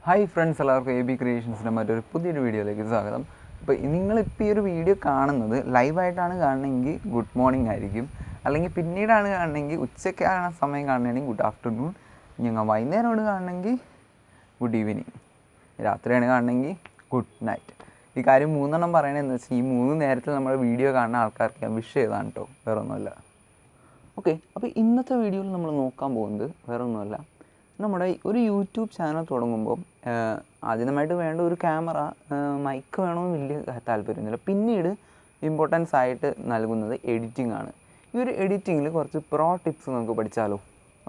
Hi friends, എല്ലാവർക്കും A B ക്രിയേഷൻസിൻ്റെ മറ്റൊരു പുതിയൊരു വീഡിയോയിലേക്ക് സ്വാഗതം. അപ്പോൾ നിങ്ങളിപ്പോൾ ഈ ഒരു വീഡിയോ കാണുന്നത് ലൈവായിട്ടാണ് കാണണമെങ്കിൽ ഗുഡ് മോർണിംഗ് ആയിരിക്കും, അല്ലെങ്കിൽ പിന്നീടാണ് കാണണമെങ്കിൽ ഉച്ചയ്ക്കാണ് സമയം കാണണമെങ്കിൽ ഗുഡ് ആഫ്റ്റർനൂൺ, ഞങ്ങൾ വൈകുന്നേരമാണ് കാണണമെങ്കിൽ ഗുഡ് ഈവനിങ്, രാത്രിയാണ് കാണണമെങ്കിൽ ഗുഡ് നൈറ്റ്. ഈ കാര്യം മൂന്നെണ്ണം പറയണതെന്ന് വെച്ചാൽ ഈ 3 നേരത്തിൽ നമ്മുടെ വീഡിയോ കാണുന്ന ആൾക്കാർക്ക് ഞാൻ വിഷ് ചെയ്താണ് കേട്ടോ, വേറെ ഒന്നുമല്ല. ഓക്കെ, അപ്പോൾ ഇന്നത്തെ വീഡിയോയിൽ നമ്മൾ നോക്കാൻ പോകുന്നത് വേറെ ഒന്നുമല്ല, നമ്മുടെ ഒരു യൂട്യൂബ് ചാനൽ തുടങ്ങുമ്പോൾ ആദ്യമായിട്ട് വേണ്ട ഒരു ക്യാമറ, മൈക്ക് വേണമെന്ന് വലിയ താല്പര്യമൊന്നുമില്ല. പിന്നീട് ഇമ്പോർട്ടൻസ് ആയിട്ട് നൽകുന്നത് എഡിറ്റിംഗ് ആണ്. ഈ ഒരു എഡിറ്റിങ്ങിൽ കുറച്ച് പ്രോ ടിപ്സ് നമുക്ക് പഠിച്ചാലോ?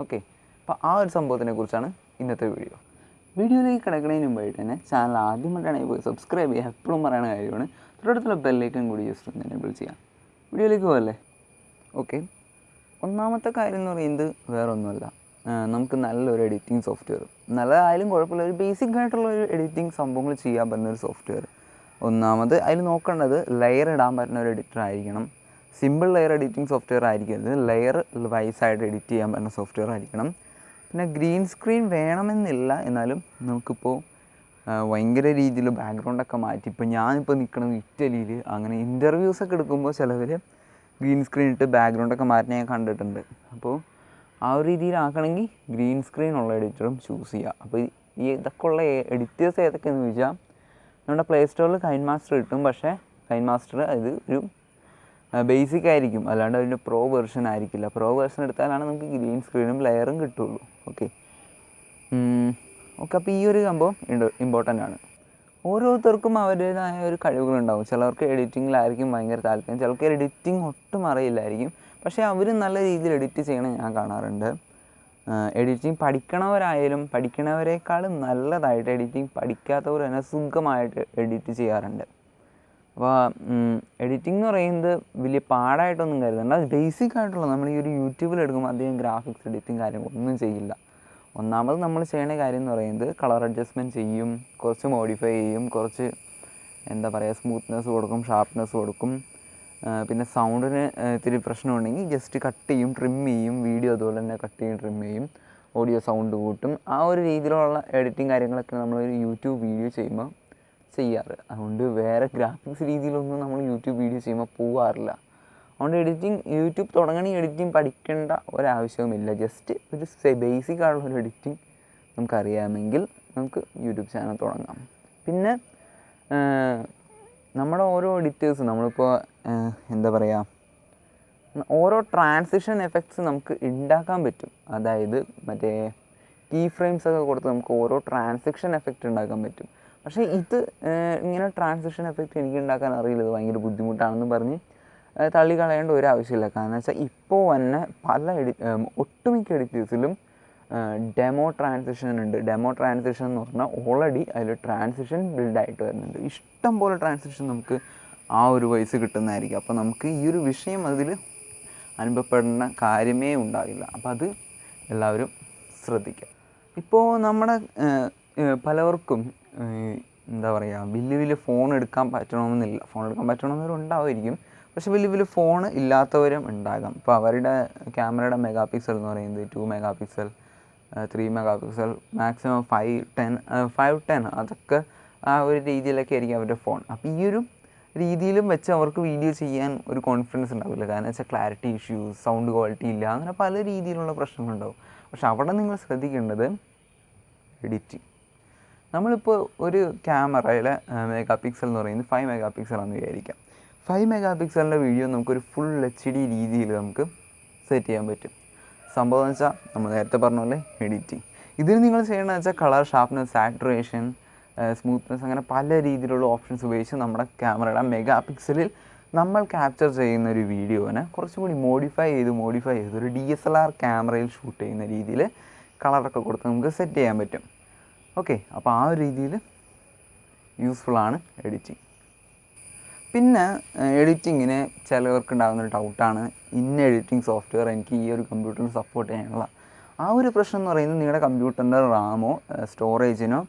ഓക്കെ, അപ്പോൾ ആ ഒരു സംഭവത്തിനെ കുറിച്ചാണ് ഇന്നത്തെ വീഡിയോ. വീഡിയോയിലേക്ക് കിടക്കുന്നതിന് മുമ്പായിട്ട് തന്നെ ചാനൽ ആദ്യമായിട്ടാണെങ്കിൽ പോയി സബ്സ്ക്രൈബ് ചെയ്യുക. എപ്പോഴും പറയുന്ന കാര്യമാണ്. തൊട്ടടുത്തുള്ള ബെല്ലൈക്കൺ കൂടി ജസ്റ്റ് ഒന്ന് എനേബിൾ ചെയ്യാം. വീഡിയോയിലേക്ക് പോകല്ലേ? ഓക്കെ, ഒന്നാമത്തെ കാര്യം എന്ന് പറയുന്നത് വേറെ ഒന്നുമല്ല, നമുക്ക് നല്ലൊരു എഡിറ്റിംഗ് സോഫ്റ്റ്വെയർ, നല്ലതായാലും കുഴപ്പമില്ല, ഒരു ബേസിക് ആയിട്ടുള്ളൊരു എഡിറ്റിംഗ് സംഭവങ്ങൾ ചെയ്യാൻ പറ്റുന്നൊരു സോഫ്റ്റ്വെയർ. ഒന്നാമത് അതിൽ നോക്കേണ്ടത് ലെയർ ഇടാൻ പറ്റുന്ന ഒരു എഡിറ്റർ ആയിരിക്കണം. സിമ്പിൾ ലെയർ എഡിറ്റിംഗ് സോഫ്റ്റ്വെയർ ആയിരിക്കരുത്, ലെയർ വൈസായിട്ട് എഡിറ്റ് ചെയ്യാൻ പറ്റുന്ന സോഫ്റ്റ്വെയർ ആയിരിക്കണം. പിന്നെ ഗ്രീൻ സ്ക്രീൻ വേണമെന്നില്ല, എന്നാലും നമുക്കിപ്പോൾ ഭയങ്കര രീതിയിൽ ബാക്ക്ഗ്രൗണ്ടൊക്കെ മാറ്റി, ഇപ്പോൾ ഞാനിപ്പോൾ നിൽക്കുന്നത് ഇറ്റലിയിൽ, അങ്ങനെ ഇൻ്റർവ്യൂസൊക്കെ എടുക്കുമ്പോൾ ചിലവർ ഗ്രീൻ സ്ക്രീൻ ഇട്ട് ബാക്ക്ഗ്രൗണ്ടൊക്കെ മാറ്റി ഞാൻ കണ്ടിട്ടുണ്ട്. അപ്പോൾ ആ ഒരു രീതിയിലാക്കണമെങ്കിൽ ഗ്രീൻ സ്ക്രീൻ ഉള്ള എഡിറ്ററും ചൂസ് ചെയ്യുക. അപ്പോൾ ഈ ഇതൊക്കെ ഉള്ള എഡിറ്റേഴ്സ് ഏതൊക്കെയെന്ന് ചോദിച്ചാൽ നമ്മുടെ പ്ലേ സ്റ്റോറിൽ കൈൻ മാസ്റ്റർ കിട്ടും. പക്ഷേ കൈൻ മാസ്റ്റർ അത് ഒരു ബേസിക് ആയിരിക്കും, അല്ലാണ്ട് അതിൻ്റെ പ്രോ വെർഷൻ ആയിരിക്കില്ല. പ്രോ വെർഷൻ എടുത്താലാണ് നമുക്ക് ഗ്രീൻ സ്ക്രീനും ലെയറും കിട്ടുള്ളൂ. ഓക്കെ, അപ്പോൾ ഈ ഒരു സംഭവം ഇമ്പോർട്ടൻ്റ് ആണ്. ഓരോരുത്തർക്കും അവരുടേതായ ഒരു കഴിവുകളുണ്ടാവും. ചിലർക്ക് എഡിറ്റിങ്ങിലായിരിക്കും ഭയങ്കര താല്പര്യം, ചിലർക്ക് എഡിറ്റിംഗ് ഒട്ടും അറിയില്ലായിരിക്കും, പക്ഷേ അവർ നല്ല രീതിയിൽ എഡിറ്റ് ചെയ്യണം ഞാൻ കാണാറുണ്ട്. എഡിറ്റിംഗ് പഠിക്കണവരായാലും പഠിക്കണവരെക്കാളും നല്ലതായിട്ട് എഡിറ്റിംഗ് പഠിക്കാത്തവർ തന്നെ സുഖമായിട്ട് എഡിറ്റ് ചെയ്യാറുണ്ട്. അപ്പോൾ എഡിറ്റിംഗ് എന്ന് പറയുന്നത് വലിയ പാടായിട്ടൊന്നും കരുതണ്ട, അത് ബേസിക് ആയിട്ടുള്ള നമ്മൾ ഈ ഒരു യൂട്യൂബിൽ എടുക്കുമ്പോൾ അധികം ഗ്രാഫിക്സ് എഡിറ്റിംഗ് കാര്യങ്ങളൊന്നും ചെയ്യില്ല. ഒന്നാമത് നമ്മൾ ചെയ്യേണ്ട കാര്യം എന്ന് പറയുന്നത് കളർ അഡ്ജസ്റ്റ്മെൻറ്റ് ചെയ്യും, കുറച്ച് മോഡിഫൈ ചെയ്യും, കുറച്ച് എന്താ പറയുക സ്മൂത്ത്നെസ് കൊടുക്കും, ഷാർപ്നെസ് കൊടുക്കും. പിന്നെ സൗണ്ടിന് ഇത്തിരി പ്രശ്നമുണ്ടെങ്കിൽ ജസ്റ്റ് കട്ട് ചെയ്യും, ട്രിം ചെയ്യും. വീഡിയോ അതുപോലെ തന്നെ കട്ട് ചെയ്യും, ട്രിം ചെയ്യും, ഓഡിയോ സൗണ്ട് കൂട്ടും. ആ ഒരു രീതിയിലുള്ള എഡിറ്റിംഗ് കാര്യങ്ങളൊക്കെ നമ്മളൊരു യൂട്യൂബ് വീഡിയോ ചെയ്യുമ്പോൾ ചെയ്യാറ്. അതുകൊണ്ട് വേറെ ഗ്രാഫിക്സ് രീതിയിലൊന്നും നമ്മൾ യൂട്യൂബ് വീഡിയോ ചെയ്യുമ്പോൾ പോകാറില്ല. അതുകൊണ്ട് യൂട്യൂബ് തുടങ്ങണമെങ്കിൽ എഡിറ്റിംഗ് പഠിക്കേണ്ട ഒരാവശ്യവുമില്ല. ജസ്റ്റ് ഒരു ബേസിക് ആയിട്ടുള്ളൊരു എഡിറ്റിംഗ് നമുക്കറിയാമെങ്കിൽ നമുക്ക് യൂട്യൂബ് ചാനൽ തുടങ്ങാം. പിന്നെ നമ്മുടെ ഓരോ എഡിറ്റേഴ്സ് നമ്മളിപ്പോൾ എന്താ പറയുക, ഓരോ ട്രാൻസിഷൻ എഫക്ട്സ് നമുക്ക് ഉണ്ടാക്കാൻ പറ്റും. അതായത് മറ്റേ കീ ഫ്രെയിംസ് ഒക്കെ കൊടുത്ത് നമുക്ക് ഓരോ ട്രാൻസിഷൻ എഫക്റ്റ് ഉണ്ടാക്കാൻ പറ്റും. പക്ഷേ ഇത് ഇങ്ങനെ ട്രാൻസിഷൻ എഫക്റ്റ് എനിക്ക് ഉണ്ടാക്കാൻ അറിയില്ല, ഇത് ഭയങ്കര ബുദ്ധിമുട്ടാണെന്ന് പറഞ്ഞ് തള്ളിക്കളയേണ്ട ഒരു ആവശ്യമില്ല. കാരണം വെച്ചാൽ ഇപ്പോൾ തന്നെ പല ഒട്ടുമിക്ക എഡിറ്റേഴ്സിലും ഡെമോ ട്രാൻസിഷൻ ഉണ്ട്. ഡെമോ ട്രാൻസിഷൻ എന്ന് പറഞ്ഞാൽ ഓൾറെഡി അതിൽ ട്രാൻസിഷൻ ബിൽഡായിട്ട് വരുന്നുണ്ട്. ഇഷ്ടം പോലെ ട്രാൻസിഷൻ നമുക്ക് ആ ഒരു വയസ്സ് കിട്ടുന്നതായിരിക്കും. അപ്പോൾ നമുക്ക് ഈ ഒരു വിഷയം അതിൽ അനുഭവപ്പെടുന്ന കാര്യമേ ഉണ്ടാകില്ല. അപ്പോൾ അത് എല്ലാവരും ശ്രദ്ധിക്കുക. ഇപ്പോൾ നമ്മുടെ പലവർക്കും എന്താ പറയുക, വലിയ വലിയ ഫോൺ എടുക്കാൻ പറ്റണമെന്നില്ല. ഫോൺ എടുക്കാൻ പറ്റണമെന്നവരുണ്ടാവുമായിരിക്കും, പക്ഷേ വലിയ വലിയ ഫോൺ ഇല്ലാത്തവരും ഉണ്ടാകാം. ഇപ്പോൾ അവരുടെ ക്യാമറയുടെ മെഗാ പിക്സൽ എന്ന് പറയുന്നത് 2 mega pixel, 3 mega pixel, maximum 510 അതൊക്കെ ആ ഒരു രീതിയിലൊക്കെ ആയിരിക്കും അവരുടെ ഫോൺ. അപ്പോൾ ഈ ഒരു രീതിയിലും വെച്ച് അവർക്ക് വീഡിയോ ചെയ്യാൻ ഒരു കോൺഫിഡൻസ് ഉണ്ടാവില്ല. കാരണം വെച്ചാൽ ക്ലാരിറ്റി ഇഷ്യൂസ്, സൗണ്ട് ക്വാളിറ്റി ഇല്ല, അങ്ങനെ പല രീതിയിലുള്ള പ്രശ്നങ്ങളുണ്ടാവും. പക്ഷെ അവിടെ നിങ്ങൾ ശ്രദ്ധിക്കേണ്ടത് എഡിറ്റിംഗ്. നമ്മളിപ്പോൾ ഒരു ക്യാമറയിലെ മെഗാ പിക്സൽ എന്ന് പറയുന്നത് 5 മെഗാ പിക്സലാണെന്ന് വിചാരിക്കാം. 5 മെഗാ പിക്സലിൻ്റെ വീഡിയോ നമുക്കൊരു ഫുൾ HD രീതിയിൽ നമുക്ക് സെറ്റ് ചെയ്യാൻ പറ്റും. സംഭവം എന്ന് വെച്ചാൽ നമ്മൾ നേരത്തെ പറഞ്ഞ പോലെ എഡിറ്റിംഗ്. ഇതിൽ നിങ്ങൾ ചെയ്യേണ്ടതെന്ന് വെച്ചാൽ കളർ, ഷാർപ്നെസ്, സാച്ചുറേഷൻ, സ്മൂത്ത്നെസ്, അങ്ങനെ പല രീതിയിലുള്ള ഓപ്ഷൻസ് ഉപയോഗിച്ച് നമ്മുടെ ക്യാമറയുടെ മെഗാ പിക്സലിൽ നമ്മൾ ക്യാപ്ചർ ചെയ്യുന്ന ഒരു വീഡിയോനെ കുറച്ചും കൂടി മോഡിഫൈ ചെയ്ത് ഒരു DSLR ക്യാമറയിൽ ഷൂട്ട് ചെയ്യുന്ന രീതിയിൽ കളറൊക്കെ കൊടുത്ത് നമുക്ക് സെറ്റ് ചെയ്യാൻ പറ്റും. ഓക്കെ, അപ്പോൾ ആ ഒരു രീതിയിൽ യൂസ്ഫുള്ളാണ് എഡിറ്റിംഗ്. പിന്നെ എഡിറ്റിങ്ങിന് ചിലവർക്കുണ്ടാകുന്നൊരു ഡൗട്ടാണ്, ഇന്ന എഡിറ്റിംഗ് സോഫ്റ്റ്വെയർ എനിക്ക് ഈ ഒരു കമ്പ്യൂട്ടറിന് സപ്പോർട്ട് ചെയ്യാനുള്ള. ആ ഒരു പ്രശ്നം എന്ന് പറയുന്നത് നിങ്ങളുടെ കമ്പ്യൂട്ടറിൻ്റെ റാമോ സ്റ്റോറേജിനോ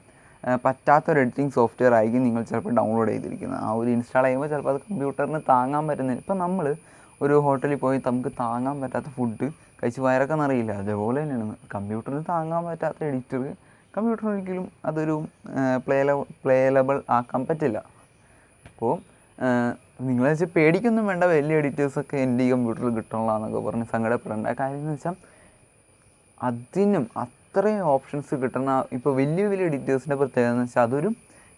പറ്റാത്തൊരു എഡിറ്റിംഗ് സോഫ്റ്റ്വെയർ ആയിരിക്കും നിങ്ങൾ ചിലപ്പോൾ ഡൗൺലോഡ് ചെയ്തിരിക്കുന്നത്. ആ ഒരു ഇൻസ്റ്റാൾ ചെയ്യുമ്പോൾ ചിലപ്പോൾ അത് കമ്പ്യൂട്ടറിന് താങ്ങാൻ പറ്റുന്നില്ല. ഇപ്പം നമ്മൾ ഒരു ഹോട്ടലിൽ പോയി നമുക്ക് താങ്ങാൻ പറ്റാത്ത ഫുഡ് കഴിച്ച് വയറൊക്കെ നിറയില്ല, അതേപോലെ തന്നെയാണ് കമ്പ്യൂട്ടറിന് താങ്ങാൻ പറ്റാത്ത എഡിറ്റർ കമ്പ്യൂട്ടറിന് ഒരിക്കലും അതൊരു പ്ലേലബിൾ ആക്കാൻ പറ്റില്ല. അപ്പോൾ നിങ്ങൾ വെച്ചാൽ പേടിക്കൊന്നും വേണ്ട, വലിയ എഡിറ്റേഴ്സൊക്കെ എൻ്റെ ഈ കമ്പ്യൂട്ടറിൽ കിട്ടണമെന്നൊക്കെ പറഞ്ഞ് സങ്കടപ്പെടേണ്ട. കാര്യം എന്ന് വെച്ചാൽ അതിനും അത്രയും ഓപ്ഷൻസ് കിട്ടുന്ന ഇപ്പോൾ വലിയ വലിയ എഡിറ്റേഴ്സിൻ്റെ പ്രത്യേകത എന്ന് വെച്ചാൽ അതൊരു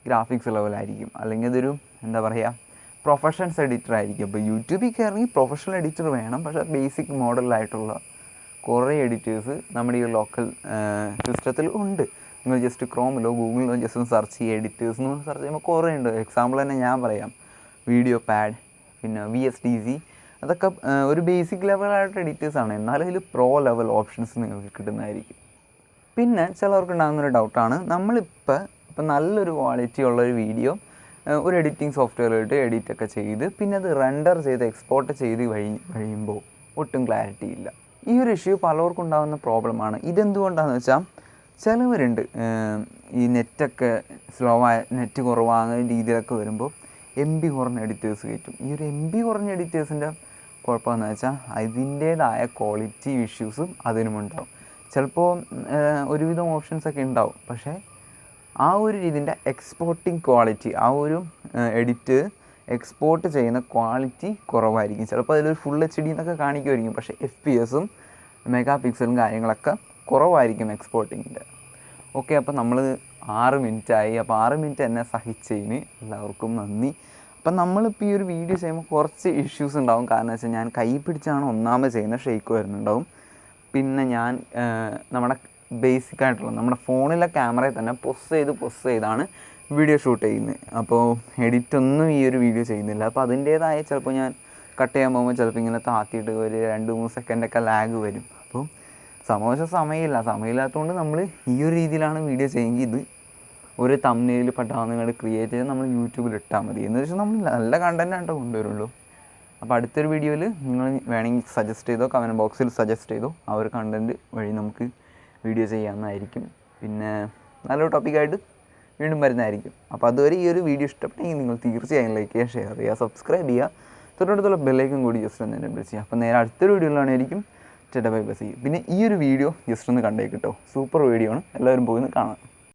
ഗ്രാഫിക്സ് ലെവലായിരിക്കും, അല്ലെങ്കിൽ അതൊരു എന്താ പറയുക പ്രൊഫഷണൽസ് എഡിറ്റർ ആയിരിക്കും. അപ്പോൾ യൂട്യൂബിൽ കയറി പ്രൊഫഷണൽ എഡിറ്റർ വേണം, പക്ഷേ ബേസിക് മോഡലായിട്ടുള്ള കുറേ എഡിറ്റേഴ്സ് നമ്മുടെ ഈ ലോക്കൽ സിസ്റ്റത്തിൽ ഉണ്ട്. നിങ്ങൾ ജസ്റ്റ് ക്രോമിലോ ഗൂഗിളിലോ ജസ്റ്റ് ഒന്ന് സെർച്ച് ചെയ്യുക, എഡിറ്റേഴ്സ് എന്ന് സെർച്ച് ചെയ്യുമ്പോൾ കുറേ ഉണ്ട്. എക്സാമ്പിൾ തന്നെ ഞാൻ പറയാം, വീഡിയോ പാഡ്, പിന്നെ VSDC, അതൊക്കെ ഒരു ബേസിക് ലെവലായിട്ട് എഡിറ്റേഴ്സാണ്. എന്നാലും അതിൽ പ്രോ ലെവൽ ഓപ്ഷൻസ് നിങ്ങൾക്ക് കിട്ടുന്നതായിരിക്കും. പിന്നെ ചിലവർക്ക് ഉണ്ടാകുന്നൊരു ഡൗട്ടാണ്, ഇപ്പം നല്ലൊരു ക്വാളിറ്റി ഉള്ളൊരു വീഡിയോ ഒരു എഡിറ്റിംഗ് സോഫ്റ്റ്വെയറായിട്ട് എഡിറ്റൊക്കെ ചെയ്ത് പിന്നെ അത് റെൻഡർ ചെയ്ത് എക്സ്പോർട്ട് ചെയ്ത് കഴിയുമ്പോൾ ഒട്ടും ക്ലാരിറ്റി ഇല്ല. ഈ ഒരു ഇഷ്യൂ പലർക്കും ഉണ്ടാകുന്ന പ്രോബ്ലമാണ്. ഇതെന്തുകൊണ്ടാണെന്ന് വെച്ചാൽ ചിലവരുണ്ട് ഈ നെറ്റൊക്കെ നെറ്റ് കുറവാകുന്ന രീതിയിലൊക്കെ വരുമ്പോൾ MB കുറഞ്ഞ എഡിറ്റേഴ്സ് കയറ്റും. ഈ ഒരു MB കുറഞ്ഞ എഡിറ്റേഴ്സിൻ്റെ കുഴപ്പമെന്ന് വെച്ചാൽ അതിൻ്റേതായ ക്വാളിറ്റി ഇഷ്യൂസും അതിനുമുണ്ടാവും. ചിലപ്പോൾ ഒരുവിധം ഓപ്ഷൻസൊക്കെ ഉണ്ടാവും, പക്ഷേ ആ ഒരു രീതിൻ്റെ എക്സ്പോർട്ടിങ് ക്വാളിറ്റി, ആ ഒരു എഡിറ്റ് എക്സ്പോർട്ട് ചെയ്യുന്ന ക്വാളിറ്റി കുറവായിരിക്കും. ചിലപ്പോൾ അതിലൊരു ഫുൾ HD എന്നൊക്കെ കാണിക്കുമായിരിക്കും, പക്ഷേ FPS-ഉം മെഗാ പിക്സലും കാര്യങ്ങളൊക്കെ കുറവായിരിക്കും എക്സ്പോർട്ടിങ്ങിൻ്റെ. ഓക്കെ, അപ്പോൾ നമ്മൾ 6 മിനിറ്റായി. അപ്പോൾ 6 മിനിറ്റ് എന്നെ സഹിച്ചതിന് എല്ലാവർക്കും നന്ദി. അപ്പം നമ്മളിപ്പോൾ ഈ ഒരു വീഡിയോ ചെയ്യുമ്പോൾ കുറച്ച് ഇഷ്യൂസ് ഉണ്ടാവും. കാരണം വെച്ചാൽ ഞാൻ കൈ പിടിച്ചാണ് ഒന്നാമത് ചെയ്യുന്നത്, ഷെയ്ക്ക് വരുന്നുണ്ടാവും. പിന്നെ ഞാൻ നമ്മുടെ ബേസിക്കായിട്ടുള്ള നമ്മുടെ ഫോണിലെ ക്യാമറയിൽ തന്നെ പൊസ് ചെയ്താണ് വീഡിയോ ഷൂട്ട് ചെയ്യുന്നത്. അപ്പോൾ എഡിറ്റൊന്നും ഈ ഒരു വീഡിയോ ചെയ്യുന്നില്ല. അപ്പോൾ അതിൻ്റേതായ ചിലപ്പോൾ ഞാൻ കട്ട് ചെയ്യാൻ പോകുമ്പോൾ ചിലപ്പോൾ ഇങ്ങനെ താത്തിയിട്ട് ഒരു 2-3 സെക്കൻഡൊക്കെ ലാഗ് വരും. അപ്പോൾ സമയമില്ലാത്തതുകൊണ്ട് നമ്മൾ ഈ ഒരു രീതിയിലാണ് വീഡിയോ ചെയ്യുമെങ്കിൽ ഇത് ഒരു തംബ്നെയിൽ പെട്ടെന്ന് നിങ്ങൾ ക്രിയേറ്റ് ചെയ്ത് നമ്മൾ യൂട്യൂബിൽ ഇട്ടാൽ മതി. എന്ന് വെച്ചാൽ നമ്മൾ നല്ല കണ്ടൻറ്റാണ് കൊണ്ടുവരുള്ളൂ. അപ്പോൾ അടുത്തൊരു വീഡിയോയിൽ നിങ്ങൾ വേണമെങ്കിൽ സജസ്റ്റ് ചെയ്തോ, കമൻറ്റ് ബോക്സിൽ സജസ്റ്റ് ചെയ്തോ, ആ ഒരു കണ്ടൻറ്റ് വഴി നമുക്ക് വീഡിയോ ചെയ്യാവുന്നതായിരിക്കും. പിന്നെ നല്ലൊരു ടോപ്പിക്കായിട്ട് വീണ്ടും വരുന്നതായിരിക്കും. അപ്പോൾ അതുവരെ ഈ ഒരു വീഡിയോ ഇഷ്ടപ്പെട്ടെങ്കിൽ നിങ്ങൾ തീർച്ചയായും ലൈക്ക് ചെയ്യുക, ഷെയർ ചെയ്യുക, സബ്സ്ക്രൈബ് ചെയ്യുക, തൊട്ടടുത്തുള്ള ബെല്ലൈക്കൻ കൂടി ജസ്റ്റ് ഒന്ന് എനേബിൾ ചെയ്യുക. അപ്പോൾ നേരെ അടുത്തൊരു വീഡിയോയിലാണായിരിക്കും. Bye bye. പിന്നെ ഈ ഒരു വീഡിയോ ജസ്റ്റ് ഒന്ന് കണ്ടേക്ക് കേട്ടോ, സൂപ്പർ വീഡിയോ ആണ്, എല്ലാവരും പോയി ഒന്ന് കാണാം.